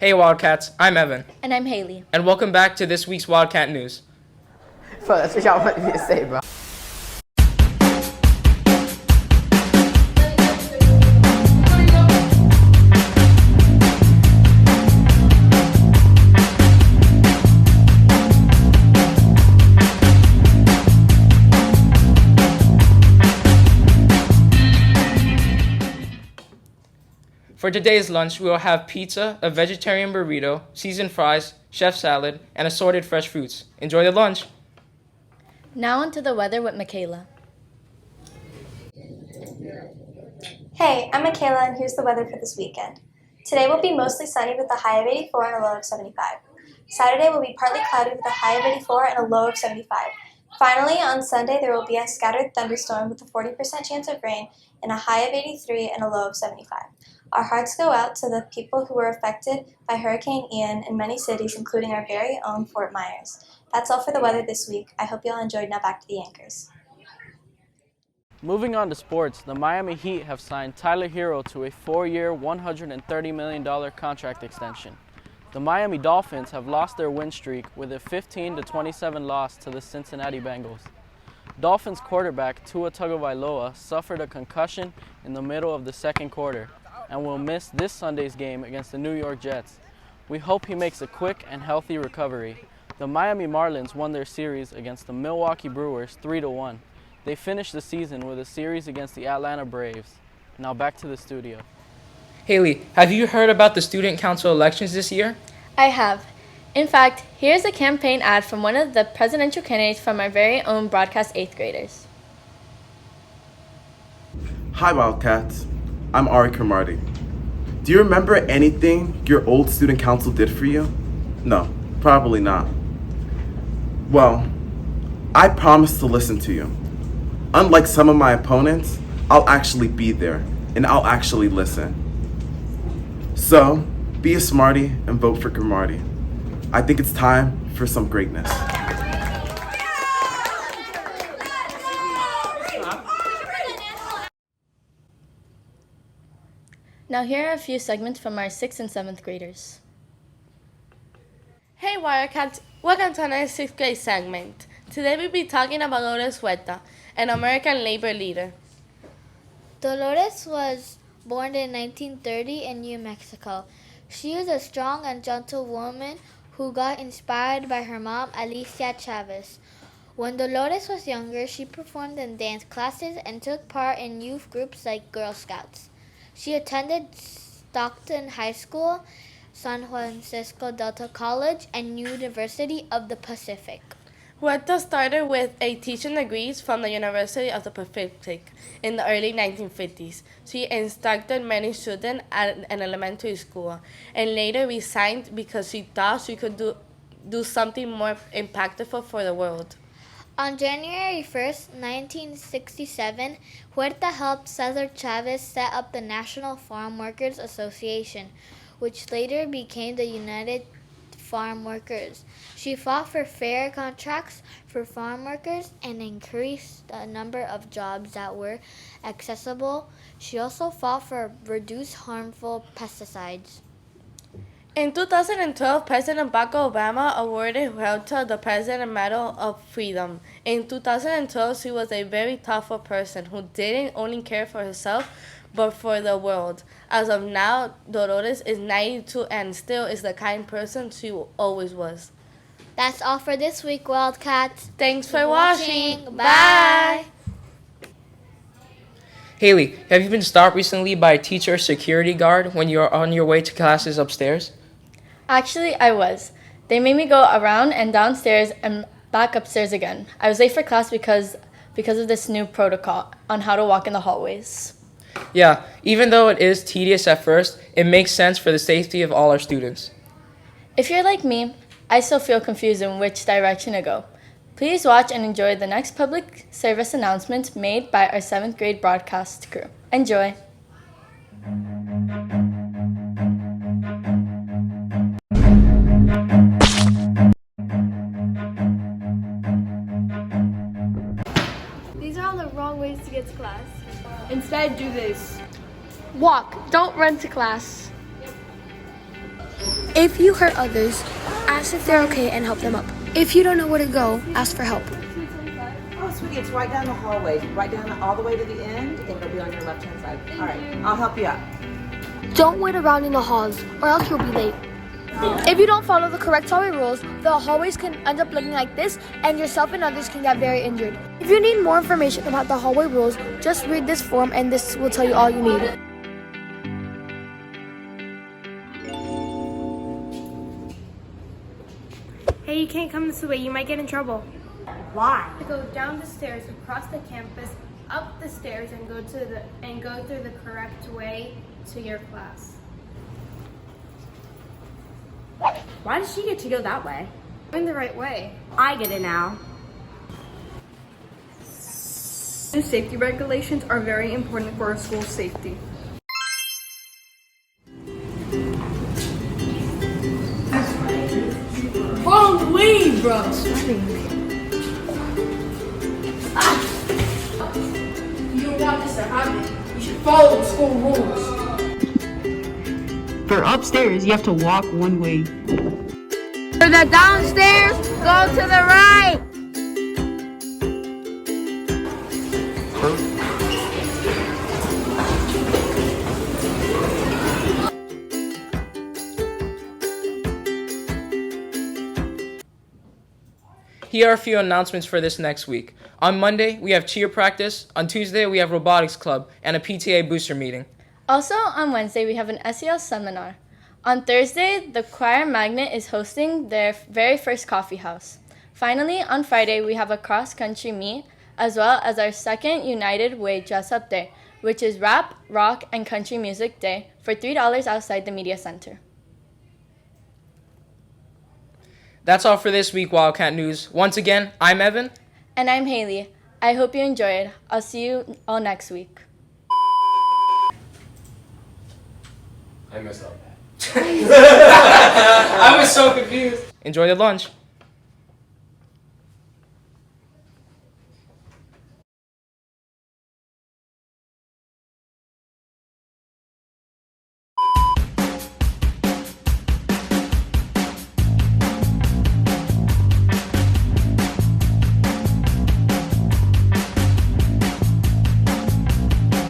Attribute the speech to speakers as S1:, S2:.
S1: Hey Wildcats, I'm Evan,
S2: And I'm Haley.
S1: and welcome back to this week's Wildcat News.
S3: Bro, that's what y'all wanted me to say, bro.
S1: For today's lunch, we will have pizza, a vegetarian burrito, seasoned fries, chef salad, and assorted fresh fruits. Enjoy the lunch.
S2: Now onto the weather with Michaela.
S4: Hey, I'm Michaela, and here's the weather for this weekend. Today will be mostly sunny with a high of 84 and a low of 75. Saturday will be partly cloudy with a high of 84 and a low of 75. Finally, on Sunday, there will be a scattered thunderstorm with a 40% chance of rain and a high of 83 and a low of 75. Our hearts go out to the people who were affected by Hurricane Ian in many cities, including our very own Fort Myers. That's all for the weather this week. I hope you all enjoyed. Now back to the anchors.
S5: Moving on to sports, the Miami Heat have signed Tyler Hero to a 4-year, $130 million contract extension. The Miami Dolphins have lost their win streak with a 15-27 loss to the Cincinnati Bengals. Dolphins quarterback Tua Tagovailoa suffered a concussion in the middle of the second quarter and will miss this Sunday's game against the New York Jets. We hope he makes a quick and healthy recovery. The Miami Marlins won their series against the Milwaukee Brewers 3-1. They finished the season with a series against the Atlanta Braves. Now back to the studio.
S1: Haley, have you heard about the student council elections this year?
S2: I have. In fact, here's a campaign ad from one of the presidential candidates from our very own broadcast 8th graders.
S6: Hi Wildcats, I'm Ari Kramarty. Do you remember anything your old student council did for you? No, probably not. Well, I promise to listen to you. Unlike some of my opponents, I'll actually be there and I'll actually listen. So, be a smarty and vote for Kramarty. I think it's time for some greatness.
S2: Now here are a few segments from our 6th and 7th graders.
S7: Hey Wildcats, welcome to another 6th grade segment. Today we'll be talking about Dolores Huerta, an American labor leader.
S8: Dolores was born in 1930 in New Mexico. She is a strong and gentle woman who got inspired by her mom, Alicia Chavez. When Dolores was younger, she performed in dance classes and took part in youth groups like Girl Scouts. She attended Stockton High School, San Francisco Delta College, and University of the Pacific.
S7: Huerta started with a teaching degree from the University of the Pacific in the early 1950s. She instructed many students at an elementary school and later resigned because she thought she could do something more impactful for the world.
S8: On January 1st, 1967, Huerta helped Cesar Chavez set up the National Farm Workers Association, which later became the United Farm Workers. She fought for fair contracts for farm workers and increased the number of jobs that were accessible. She also fought for reduced harmful pesticides.
S7: In 2012, President Barack Obama awarded Huerta the President Medal of Freedom. In 2012, she was a very thoughtful person who didn't only care for herself, but for the world. As of now, Dolores is 92 and still is the kind person she always was.
S8: That's all for this week, Wildcats.
S7: Thanks for watching.
S8: Bye.
S1: Haley, have you been stopped recently by a teacher or security guard when you're on your way to classes upstairs?
S2: Actually, I was. They made me go around and downstairs and back upstairs again. I was late for class because of this new protocol on how to walk in the hallways.
S1: Yeah, even though it is tedious at first, it makes sense for the safety of all our students.
S2: If you're like me, I still feel confused in which direction to go. Please watch and enjoy the next public service announcement made by our 7th grade broadcast crew. Enjoy!
S9: These are all the wrong ways to get to class.
S10: Instead, do this.
S9: Walk, don't run to class. If you hurt others, ask if they're okay and help them up. If you don't know where to go, ask for help.
S10: Oh, sweetie, it's right down the hallway. Right down all the way to the end, and it'll be on your left-hand side. All right, I'll help you out.
S9: Don't wait around in the halls, or else you'll be late. If you don't follow the correct hallway rules, the hallways can end up looking like this, and yourself and others can get very injured. If you need more information about the hallway rules, just read this form, and this will tell you all you need.
S11: Hey, you can't come this way. You might get in trouble.
S10: Why?
S11: To go down the stairs, across the campus, up the stairs, and go through the correct way to your class.
S12: Why does she get to go that way?
S11: Going the right way.
S12: I get it now.
S13: New safety regulations are very important for our school's safety.
S14: Wrong way, bro. You don't want this to happen. You should follow the school rules.
S3: For upstairs, you have to walk one way.
S8: For the downstairs, go to the right.
S1: Here are a few announcements for this next week. On Monday, we have cheer practice. On Tuesday, we have robotics club and a PTA booster meeting.
S2: Also, on Wednesday, we have an SEL seminar. On Thursday, the Choir Magnet is hosting their very first coffee house. Finally, on Friday, we have a cross-country meet, as well as our second United Way dress-up day, which is rap, rock, and country music day for $3 outside the Media Center.
S1: That's all for this week, Wildcat News. Once again, I'm Evan.
S2: And I'm Haley. I hope you enjoyed. I'll see you all next week.
S1: I messed up. I was so confused. Enjoy the lunch.